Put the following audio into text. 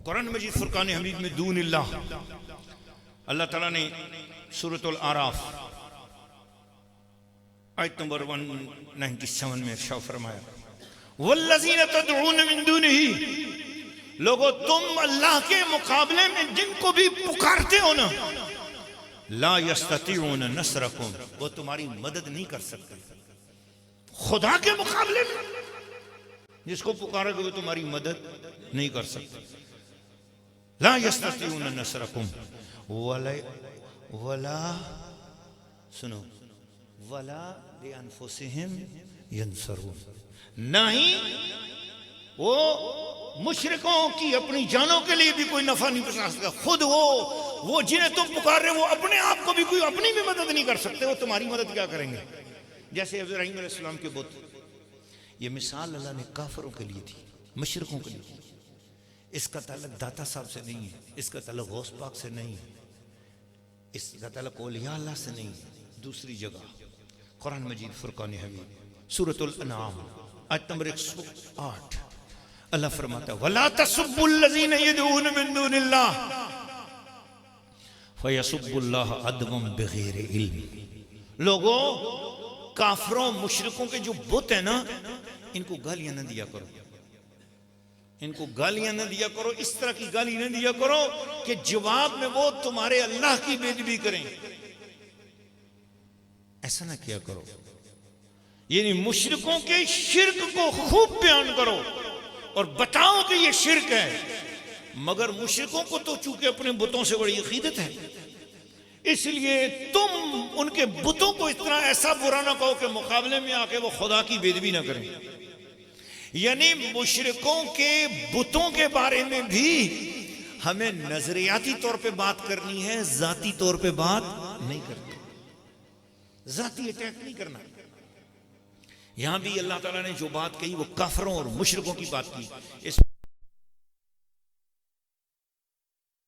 कुरान मजीद फुरकान हमीद में दूनिल्लाह अल्लाह ताला ने सूरतुल आराफ आयत नंबर 197 में इरशाद फरमाया, वल्लज़ीना तदऊन मिन दूनिही, लोगों तुम अल्लाह के मुकाबले में जिनको भी पुकारते हो ना, ला यस्ततीऊन नसरकुम, वो तुम्हारी मदद नहीं कर सकते। खुदा के मुकाबले में जिसको पुकारोगे वो तुम्हारी मदद नहीं कर सकते। ला यस्ततीऊन नसरकुम वला सुनो वला लिअनफुसिहिम यंसरून, नहीं वो मुशरिकों की अपनी जानों के लिए भी कोई नफा नहीं पहुंचा सकता। खुद वो जिन्हें तुम पुकार रहे हो वो अपने आप को भी कोई अपनी भी मदद नहीं कर सकते। वो तुम्हारी मदद क्या करेंगे? जैसे इब्राहीम अलैहिस्सलाम के बुत, ये मिसाल अल्लाह ने काफिरों के लिए थी, मुशरिकों के लिए। इसका ताल्लुक दाता साहब से नहीं है, इसका ताल्लुक गौस पाक से नहीं है, इसका ताल्लुक औलिया अल्लाह से नहीं है। दूसरी जगह कुरान मजीद फुरकान हमीद सूरतुल अनआम आयत नंबर 108 अल्लाह फरमाता है, वला तसुब्बुल्लज़ीना यदऊन मिन दूनिल्लाह फयसुब्बुल्लाह अदवन बिगैरि इल्म। लोगों काफिरों मुशरिकों के जो बुत है ना, इनको गालियां न दिया करो, इनको गालियां न दिया करो, इस तरह की गाली न दिया करो कि जवाब में वो तुम्हारे अल्लाह की बेदबी करें। ऐसा ना किया करो। यानी मुशरिकों के शिर्क को खूब बयान करो और बताओ कि ये शिर्क है, मगर मुशरिकों को तो चूंकि अपने बुतों से बड़ी अकीदत है, इसलिए तुम उनके बुतों को इतना ऐसा बुरा ना कहो कि मुकाबले में आके वो खुदा की बेदबी ना करें। यानी मुशरिकों के बुतों के बारे में भी हमें नजरियाती तौर पे बात करनी है, जाती तौर पे बात नहीं करनी, जाती अटैक नहीं करना। यहां भी अल्लाह ताला ने जो बात कही वो काफिरों और मुशरिकों की बात की। इस